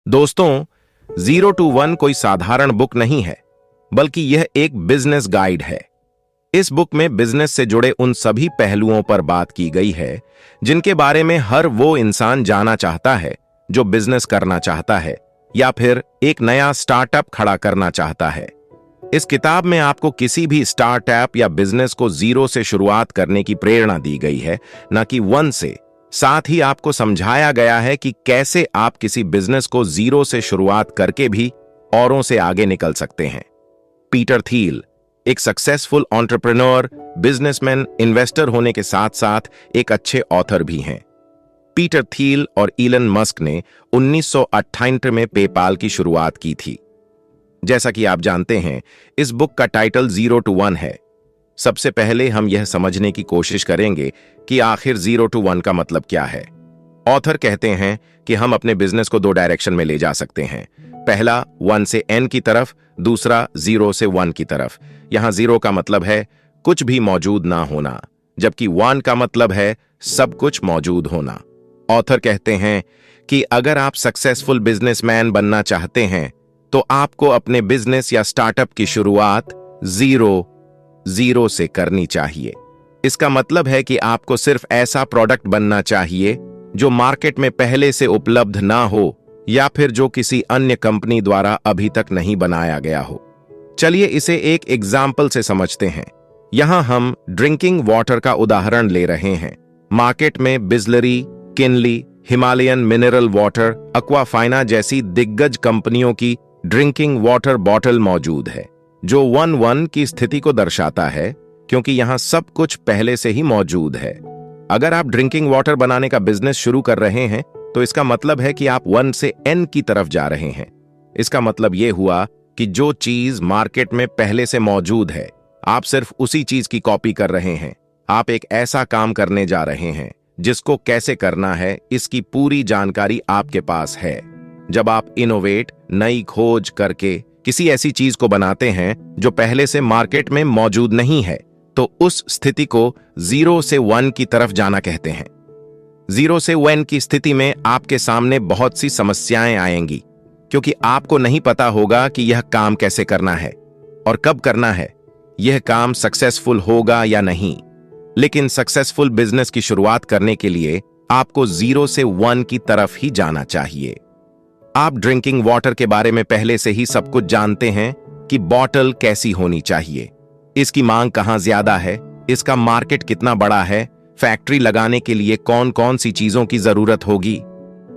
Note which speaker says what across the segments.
Speaker 1: दोस्तों, 0 to 1 कोई साधारण बुक नहीं है, बल्कि यह एक बिजनेस गाइड है। इस बुक में बिजनेस से जुड़े उन सभी पहलुओं पर बात की गई है जिनके बारे में हर वो इंसान जानना चाहता है जो बिजनेस करना चाहता है या फिर एक नया स्टार्टअप खड़ा करना चाहता है। इस किताब में आपको किसी भी स्टार्टअप या बिजनेस को 0 से शुरुआत करने की प्रेरणा दी गई है, न कि 1 से। साथ ही आपको समझाया गया है कि कैसे आप किसी बिजनेस को 0 से शुरुआत करके भी औरों से आगे निकल सकते हैं। पीटर थील एक सक्सेसफुल एंटरप्रेन्योर, बिजनेसमैन, इन्वेस्टर होने के साथ साथ एक अच्छे ऑथर भी हैं। पीटर थील और इलन मस्क ने 1998 में पेपाल की शुरुआत की थी। जैसा कि आप जानते हैं, इस बुक का टाइटल 0 to 1 है। सबसे पहले हम यह समझने की कोशिश करेंगे कि आखिर 0 to 1 का मतलब क्या है। ऑथर कहते हैं कि हम अपने बिजनेस को 2 डायरेक्शन में ले जा सकते हैं। पहला 1 से n की तरफ, दूसरा 0 से 1 की तरफ। यहां 0 का मतलब है कुछ भी मौजूद ना होना, जबकि 1 का मतलब है सब कुछ मौजूद होना। ऑथर कहते हैं कि अगर आप सक्सेसफुल बिजनेसमैन बनना चाहते हैं तो आपको अपने बिजनेस या स्टार्टअप की शुरुआत 0 से करनी चाहिए। इसका मतलब है कि आपको सिर्फ ऐसा प्रोडक्ट बनना चाहिए जो मार्केट में पहले से उपलब्ध ना हो या फिर जो किसी अन्य कंपनी द्वारा अभी तक नहीं बनाया गया हो। चलिए इसे एक एग्जाम्पल से समझते हैं। यहां हम ड्रिंकिंग वाटर का उदाहरण ले रहे हैं। मार्केट में Bisleri, Kinley, Himalayan mineral water, Aquafina जैसी दिग्गज कंपनियों की ड्रिंकिंग वाटर बॉटल मौजूद है, जो 1-1 की स्थिति को दर्शाता है, क्योंकि यहां सब कुछ पहले से ही मौजूद है। अगर आप ड्रिंकिंग वाटर बनाने का बिजनेस शुरू कर रहे हैं तो इसका मतलब है कि आप 1 से n की तरफ जा रहे हैं। इसका मतलब यह हुआ कि जो चीज मार्केट में पहले से मौजूद है, आप सिर्फ उसी चीज की कॉपी कर रहे हैं। आप एक ऐसा काम करने जा रहे हैं जिसको कैसे करना है, इसकी पूरी जानकारी आपके पास है। जब आप इनोवेट, नई खोज करके किसी ऐसी चीज को बनाते हैं जो पहले से मार्केट में मौजूद नहीं है, तो उस स्थिति को 0 से 1 की तरफ जाना कहते हैं। 0 से 1 की स्थिति में आपके सामने बहुत सी समस्याएं आएंगी, क्योंकि आपको नहीं पता होगा कि यह काम कैसे करना है और कब करना है। यह काम सक्सेसफुल होगा या नहीं। लेकिन सक्सेसफुल बिजनेस की शुरुआत करने के लिए आपको 0 से 1 की तरफ ही जाना चाहिए। आप ड्रिंकिंग वाटर के बारे में पहले से ही सब कुछ जानते हैं कि बॉटल कैसी होनी चाहिए, इसकी मांग कहां ज्यादा है, इसका मार्केट कितना बड़ा है, फैक्ट्री लगाने के लिए कौन कौन सी चीजों की जरूरत होगी।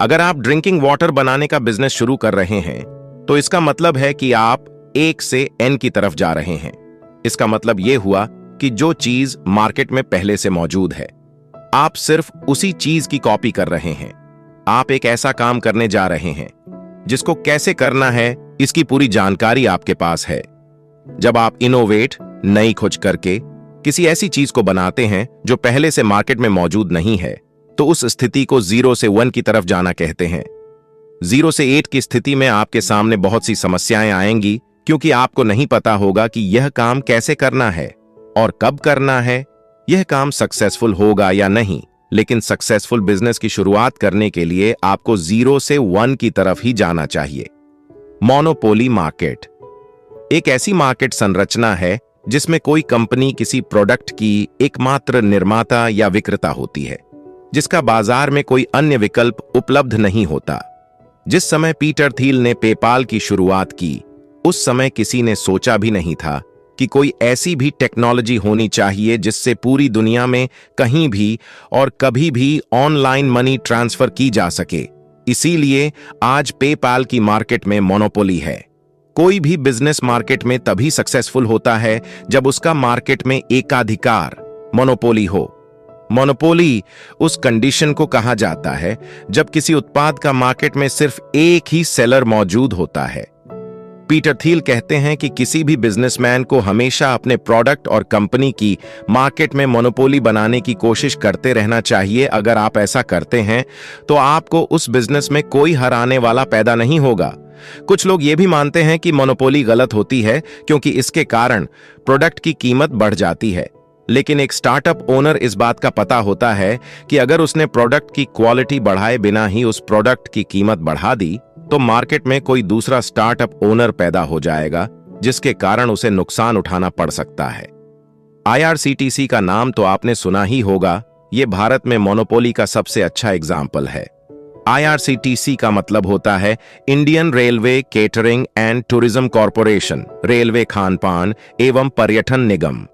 Speaker 1: अगर आप ड्रिंकिंग वाटर बनाने का बिजनेस शुरू कर रहे हैं तो इसका मतलब है कि आप 1 से n की तरफ जा रहे हैं। इसका मतलब यह हुआ कि जो चीज मार्केट में पहले से मौजूद है, आप सिर्फ उसी चीज की कॉपी कर रहे हैं। आप एक ऐसा काम करने जा रहे हैं जिसको कैसे करना है, इसकी पूरी जानकारी आपके पास है। जब आप इनोवेट, नई खोज करके किसी ऐसी चीज को बनाते हैं जो पहले से मार्केट में मौजूद नहीं है, तो उस स्थिति को 0 से 1 की तरफ जाना कहते हैं। 0 से 8 की स्थिति में आपके सामने बहुत सी समस्याएं आएंगी, क्योंकि आपको नहीं पता होगा कि यह काम कैसे करना है और कब करना है, यह काम सक्सेसफुल होगा या नहीं। लेकिन सक्सेसफुल बिजनेस की शुरुआत करने के लिए आपको 0 से 1 की तरफ ही जाना चाहिए। मोनोपोली मार्केट एक ऐसी मार्केट संरचना है जिसमें कोई कंपनी किसी प्रोडक्ट की एकमात्र निर्माता या विक्रेता होती है, जिसका बाजार में कोई अन्य विकल्प उपलब्ध नहीं होता। जिस समय पीटर थील ने पेपाल की शुरुआत की, उस समय किसी ने सोचा भी नहीं था कि कोई ऐसी भी टेक्नोलॉजी होनी चाहिए जिससे पूरी दुनिया में कहीं भी और कभी भी ऑनलाइन मनी ट्रांसफर की जा सके। इसीलिए आज पेपाल की मार्केट में मोनोपोली है। कोई भी बिजनेस मार्केट में तभी सक्सेसफुल होता है जब उसका मार्केट में एकाधिकार, मोनोपोली हो। मोनोपोली उस कंडीशन को कहा जाता है जब किसी उत्पाद का मार्केट में सिर्फ एक ही सेलर मौजूद होता है। पीटर थील कहते हैं कि किसी भी बिजनेसमैन को हमेशा अपने प्रोडक्ट और कंपनी की मार्केट में मोनोपोली बनाने की कोशिश करते रहना चाहिए। अगर आप ऐसा करते हैं तो आपको उस बिजनेस में कोई हराने वाला पैदा नहीं होगा। कुछ लोग ये भी मानते हैं कि मोनोपोली गलत होती है क्योंकि इसके कारण प्रोडक्ट की कीमत बढ़ जाती है। लेकिन एक स्टार्टअप ओनर इस बात का पता होता है कि अगर उसने प्रोडक्ट की क्वालिटी बढ़ाए बिना ही उस प्रोडक्ट की कीमत बढ़ा दी तो मार्केट में कोई दूसरा स्टार्टअप ओनर पैदा हो जाएगा जिसके कारण उसे नुकसान उठाना पड़ सकता है। आईआरसीटीसी का नाम तो आपने सुना ही होगा, ये भारत में मोनोपोली का सबसे अच्छा एग्जाम्पल है। आईआरसीटीसी का मतलब होता है Indian railway catering and tourism corporation, railway खानपान एवं पर्यटन निगम।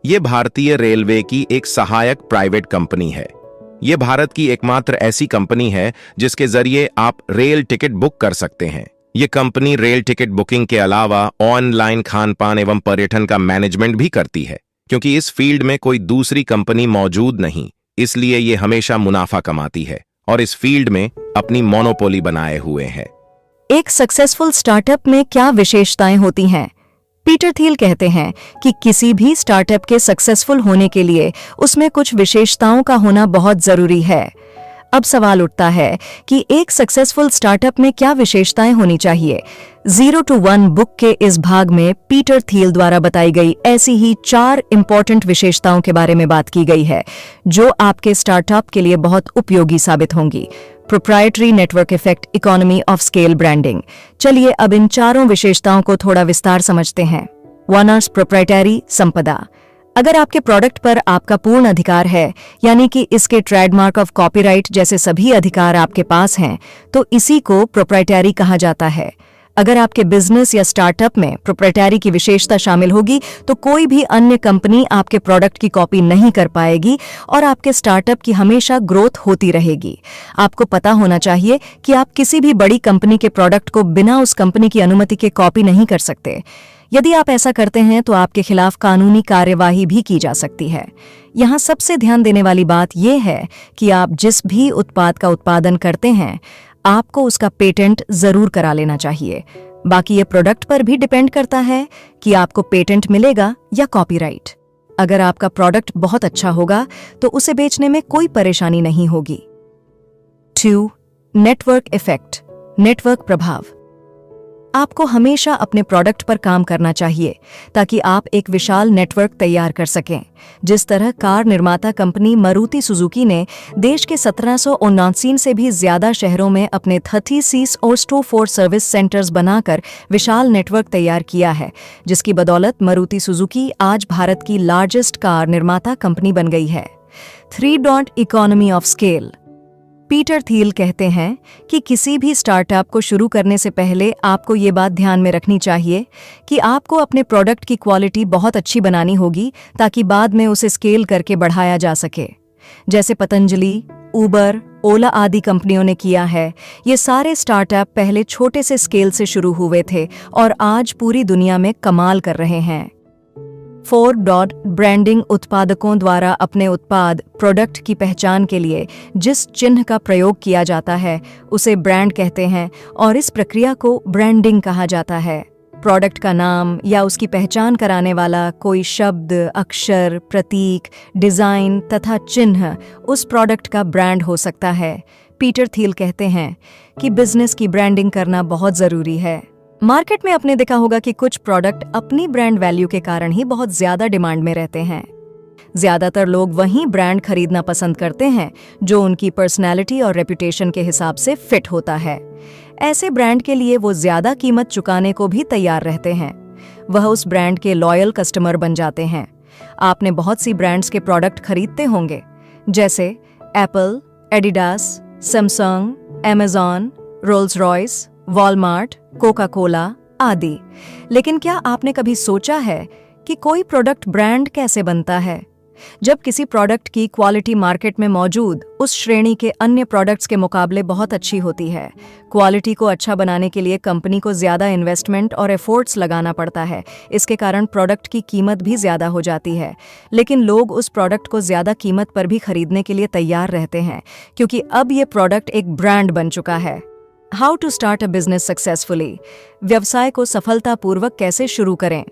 Speaker 1: ये भारतीय रेलवे की एक सहायक प्राइवेट कंपनी है। ये भारत की एकमात्र ऐसी कंपनी है जिसके जरिए आप रेल टिकट बुक कर सकते हैं। ये कंपनी रेल टिकट बुकिंग के अलावा ऑनलाइन खानपान एवं पर्यटन का मैनेजमेंट भी करती है। क्योंकि इस फील्ड में कोई दूसरी कंपनी मौजूद नहीं, इसलिए ये हमेशा मुनाफा कमाती है और इस फील्ड में अपनी मोनोपोली बनाए हुए है।
Speaker 2: एक सक्सेसफुल स्टार्टअप में क्या विशेषताएं होती हैं? पीटर थियल कहते हैं कि किसी भी स्टार्टअप के सक्सेसफुल होने के लिए उसमें कुछ विशेषताओं का होना बहुत जरूरी है। अब सवाल उठता है कि एक सक्सेसफुल स्टार्टअप में क्या विशेषताएं होनी चाहिए। 0 to 1 बुक के इस भाग में पीटर थियल द्वारा बताई गई ऐसी ही 4 इंपॉर्टेंट विशेषताओं के बारे में बात की गई है जो आपके स्टार्टअप के लिए बहुत उपयोगी साबित होंगी। Proprietary network effect, economy of scale, branding. चलिए अब इन चारों विशेषताओं को थोड़ा विस्तार समझते हैं। 1 प्रोप्राइटरी संपदा। अगर आपके प्रोडक्ट पर आपका पूर्ण अधिकार है, यानी कि इसके ट्रेडमार्क ऑफ कॉपीराइट जैसे सभी अधिकार आपके पास हैं, तो इसी को प्रोप्राइटरी कहा जाता है। अगर आपके बिजनेस या स्टार्टअप में प्रोप्राइटरी की विशेषता शामिल होगी तो कोई भी अन्य कंपनी आपके प्रोडक्ट की कॉपी नहीं कर पाएगी और आपके स्टार्टअप की हमेशा ग्रोथ होती रहेगी। आपको पता होना चाहिए कि आप किसी भी बड़ी कंपनी के प्रोडक्ट को बिना उस कंपनी की अनुमति के कॉपी नहीं कर सकते। यदि आप ऐसा करते हैं तो आपके खिलाफ कानूनी कार्यवाही भी की जा सकती है। यहाँ सबसे ध्यान देने वाली बात यह है कि आप जिस भी उत्पाद का उत्पादन करते हैं आपको उसका पेटेंट जरूर करा लेना चाहिए। बाकी ये प्रोडक्ट पर भी डिपेंड करता है कि आपको पेटेंट मिलेगा या कॉपीराइट। अगर आपका प्रोडक्ट बहुत अच्छा होगा तो उसे बेचने में कोई परेशानी नहीं होगी। 2 नेटवर्क इफेक्ट, नेटवर्क प्रभाव। आपको हमेशा अपने प्रोडक्ट पर काम करना चाहिए ताकि आप एक विशाल नेटवर्क तैयार कर सकें। जिस तरह कार निर्माता कंपनी मारुति सुजुकी ने देश के 1779 से भी ज्यादा शहरों में अपने 30 और स्टोर फॉर सर्विस सेंटर्स बनाकर विशाल नेटवर्क तैयार किया है, जिसकी बदौलत मारुति सुजुकी आज भारत की लार्जेस्ट कार निर्माता कंपनी बन गई है। 3 इकोनॉमी ऑफ स्केल। पीटर थियल कहते हैं कि किसी भी स्टार्टअप को शुरू करने से पहले आपको ये बात ध्यान में रखनी चाहिए कि आपको अपने प्रोडक्ट की क्वालिटी बहुत अच्छी बनानी होगी ताकि बाद में उसे स्केल करके बढ़ाया जा सके। जैसे पतंजलि, उबर, ओला आदि कंपनियों ने किया है। ये सारे स्टार्टअप पहले छोटे से स्केल से शुरू हुए थे और आज पूरी दुनिया में कमाल कर रहे हैं। 4 ब्रांडिंग। उत्पादकों द्वारा अपने उत्पाद प्रोडक्ट की पहचान के लिए जिस चिन्ह का प्रयोग किया जाता है उसे ब्रांड कहते हैं और इस प्रक्रिया को ब्रांडिंग कहा जाता है। प्रोडक्ट का नाम या उसकी पहचान कराने वाला कोई शब्द, अक्षर, प्रतीक, डिजाइन तथा चिन्ह उस प्रोडक्ट का ब्रांड हो सकता है। पीटर थियल कहते हैं कि बिजनेस की ब्रांडिंग करना बहुत जरूरी है। मार्केट में आपने देखा होगा कि कुछ प्रोडक्ट अपनी ब्रांड वैल्यू के कारण ही बहुत ज्यादा डिमांड में रहते हैं। ज्यादातर लोग वही ब्रांड खरीदना पसंद करते हैं जो उनकी पर्सनैलिटी और रेपुटेशन के हिसाब से फिट होता है। ऐसे ब्रांड के लिए वो ज्यादा कीमत चुकाने को भी तैयार रहते हैं। वह उस ब्रांड के लॉयल कस्टमर बन जाते हैं। आपने बहुत सी ब्रांड्स के प्रोडक्ट खरीदते होंगे, जैसे Apple, Adidas, Samsung, Amazon, Rolls Royce, Walmart, Coca Cola आदि। लेकिन क्या आपने कभी सोचा है कि कोई प्रोडक्ट ब्रांड कैसे बनता है? जब किसी प्रोडक्ट की क्वालिटी मार्केट में मौजूद उस श्रेणी के अन्य प्रोडक्ट्स के मुकाबले बहुत अच्छी होती है। क्वालिटी को अच्छा बनाने के लिए कंपनी को ज्यादा इन्वेस्टमेंट और एफर्ट्स लगाना पड़ता है। इसके कारण प्रोडक्ट की कीमत भी ज्यादा हो जाती है। लेकिन लोग उस प्रोडक्ट को ज्यादा कीमत पर भी खरीदने के लिए तैयार रहते हैं क्योंकि अब ये प्रोडक्ट एक ब्रांड बन चुका है। How to start a business successfully. व्यवसाय को सफलतापूर्वक कैसे शुरू करें?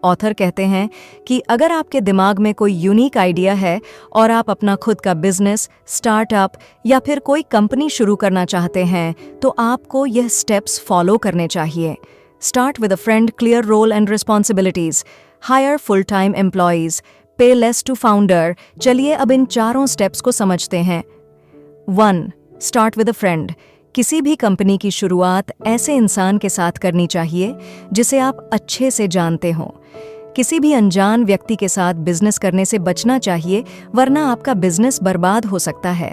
Speaker 2: ऑथर कहते हैं कि अगर आपके दिमाग में कोई यूनिक आइडिया है और आप अपना खुद का बिजनेस, स्टार्टअप या फिर कोई कंपनी शुरू करना चाहते हैं तो आपको यह स्टेप्स फॉलो करने चाहिए। Start with a friend, clear role and responsibilities, hire full time employees, pay less to founder. चलिए अब इन चारों स्टेप्स को समझते हैं। 1. Start with a friend. किसी भी कंपनी की शुरुआत ऐसे इंसान के साथ करनी चाहिए जिसे आप अच्छे से जानते हों। किसी भी अनजान व्यक्ति के साथ बिजनेस करने से बचना चाहिए, वरना आपका बिजनेस बर्बाद हो सकता है।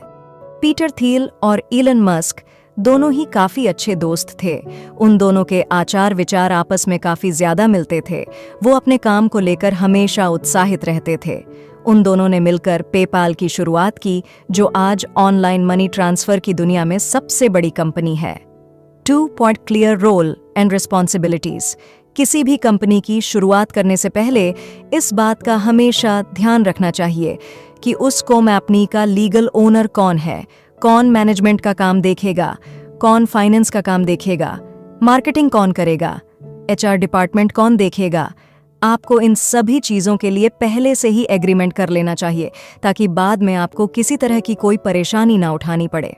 Speaker 2: पीटर थील और इलन मस्क दोनों ही काफी अच्छे दोस्त थे। उन दोनों के आचार विचार आपस में काफी ज्यादा मिलते थे। वो अपने काम को लेकर हमेशा उत्साहित रहते थे। उन दोनों ने मिलकर पेपाल की शुरुआत की, जो आज ऑनलाइन मनी ट्रांसफर की दुनिया में सबसे बड़ी कंपनी है। 2 point clear role and responsibilities. किसी भी कंपनी की शुरुआत करने से पहले इस बात का हमेशा ध्यान रखना चाहिए कि उस कंपनी का लीगल ओनर कौन है, कौन मैनेजमेंट का काम देखेगा, कौन फाइनेंस का काम देखेगा, मार्केटिंग कौन करेगा, HR डिपार्टमेंट कौन देखेगा। आपको इन सभी चीजों के लिए पहले से ही एग्रीमेंट कर लेना चाहिए, ताकि बाद में आपको किसी तरह की कोई परेशानी ना उठानी पड़े।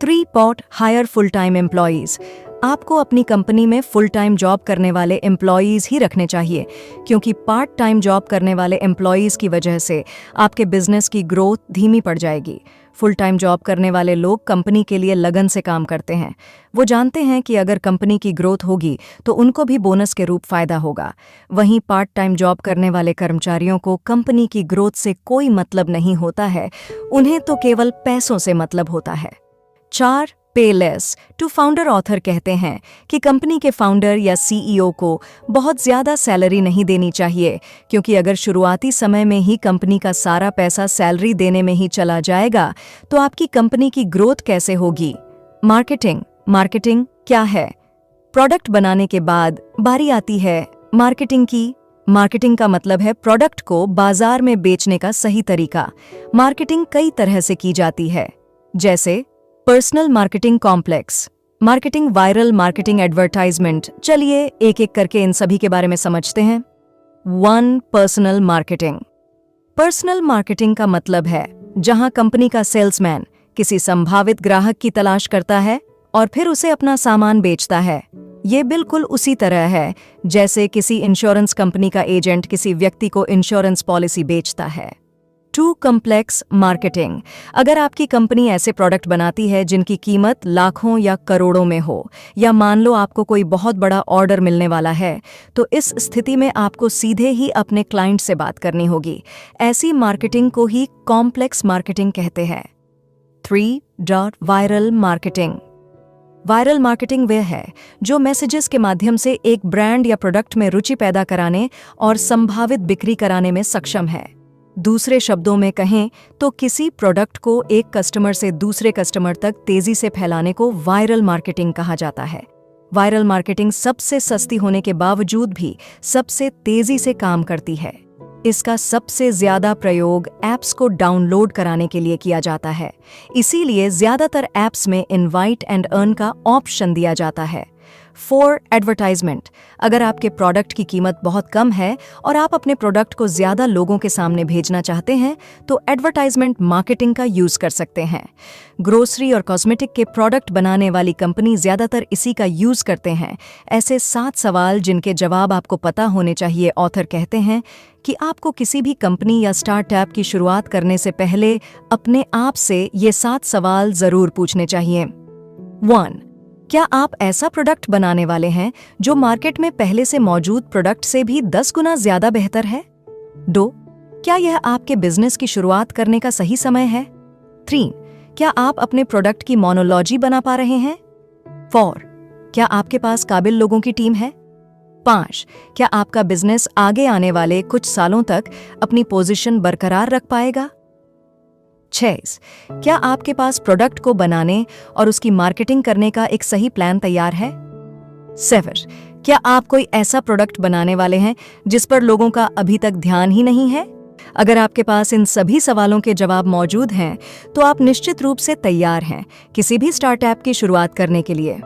Speaker 2: 3 point hire full time employees. आपको अपनी कंपनी में फुल टाइम जॉब करने वाले एम्प्लॉयज ही रखने चाहिए, क्योंकि पार्ट टाइम जॉब करने वाले एम्प्लॉयज की वजह से आपके बिजनेस की ग्रोथ धीमी पड़ जाएगी। फुल टाइम जॉब करने वाले लोग कंपनी के लिए लगन से काम करते हैं। वो जानते हैं कि अगर कंपनी की ग्रोथ होगी तो उनको भी बोनस के रूप फायदा होगा। वहीं पार्ट टाइम जॉब करने वाले कर्मचारियों को कंपनी की ग्रोथ से कोई मतलब नहीं होता है, उन्हें तो केवल पैसों से मतलब होता है। 4 पे लेस टू फाउंडर। ऑथर कहते हैं कि कंपनी के फाउंडर या CEO को बहुत ज्यादा सैलरी नहीं देनी चाहिए, क्योंकि अगर शुरुआती समय में ही कंपनी का सारा पैसा सैलरी देने में ही चला जाएगा तो आपकी कंपनी की ग्रोथ कैसे होगी। मार्केटिंग क्या है? प्रोडक्ट बनाने के बाद बारी आती है मार्केटिंग की। मार्केटिंग का मतलब है प्रोडक्ट को बाजार में बेचने का सही तरीका। मार्केटिंग कई तरह से की जाती है, जैसे personal marketing, complex marketing, viral marketing, advertisement. चलिए एक एक करके इन सभी के बारे में समझते हैं। 1 पर्सनल मार्केटिंग। पर्सनल मार्केटिंग का मतलब है जहां कंपनी का सेल्समैन किसी संभावित ग्राहक की तलाश करता है और फिर उसे अपना सामान बेचता है। ये बिल्कुल उसी तरह है जैसे किसी इंश्योरेंस कंपनी का एजेंट किसी व्यक्ति को इंश्योरेंस पॉलिसी बेचता है। 2 कॉम्प्लेक्स मार्केटिंग। अगर आपकी कंपनी ऐसे प्रोडक्ट बनाती है जिनकी कीमत लाखों या करोड़ों में हो, या मान लो आपको कोई बहुत बड़ा ऑर्डर मिलने वाला है, तो इस स्थिति में आपको सीधे ही अपने क्लाइंट से बात करनी होगी। ऐसी मार्केटिंग को ही कॉम्प्लेक्स मार्केटिंग कहते हैं। 3 वायरल मार्केटिंग। वायरल मार्केटिंग वह है जो मैसेजेस के माध्यम से एक ब्रांड या प्रोडक्ट में रुचि पैदा कराने और संभावित बिक्री कराने में सक्षम है। दूसरे शब्दों में कहें तो किसी प्रोडक्ट को एक कस्टमर से दूसरे कस्टमर तक तेजी से फैलाने को वायरल मार्केटिंग कहा जाता है। वायरल मार्केटिंग सबसे सस्ती होने के बावजूद भी सबसे तेजी से काम करती है। इसका सबसे ज्यादा प्रयोग ऐप्स को डाउनलोड कराने के लिए किया जाता है। इसीलिए ज्यादातर ऐप्स में इनवाइट एंड अर्न का ऑप्शन दिया जाता है। 4 एडवर्टाइजमेंट। अगर आपके प्रोडक्ट की कीमत बहुत कम है और आप अपने प्रोडक्ट को ज्यादा लोगों के सामने भेजना चाहते हैं तो एडवर्टाइजमेंट मार्केटिंग का यूज कर सकते हैं। ग्रोसरी और कॉस्मेटिक के प्रोडक्ट बनाने वाली कंपनी ज्यादातर इसी का यूज करते हैं। ऐसे 7 सवाल जिनके जवाब आपको पता होने चाहिए। ऑथर कहते हैं कि आपको किसी भी कंपनी या स्टार्टअप की शुरुआत करने से पहले अपने आप से ये 7 सवाल जरूर पूछने चाहिए। 1. क्या आप ऐसा प्रोडक्ट बनाने वाले हैं जो मार्केट में पहले से मौजूद प्रोडक्ट से भी 10 गुना ज्यादा बेहतर है? 2. क्या यह आपके बिजनेस की शुरुआत करने का सही समय है? 3. क्या आप अपने प्रोडक्ट की मोनोलॉजी बना पा रहे हैं? 4. क्या आपके पास काबिल लोगों की टीम है? 5. क्या आपका बिजनेस आगे आने वाले कुछ सालों तक अपनी पोजीशन बरकरार रख पाएगा? 6. क्या आपके पास प्रोडक्ट को बनाने और उसकी मार्केटिंग करने का एक सही प्लान तैयार है? 7. क्या आप कोई ऐसा प्रोडक्ट बनाने वाले हैं जिस पर लोगों का अभी तक ध्यान ही नहीं है? अगर आपके पास इन सभी सवालों के जवाब मौजूद हैं तो आप निश्चित रूप से तैयार हैं किसी भी स्टार्टअप की शुरुआत करने के लिए।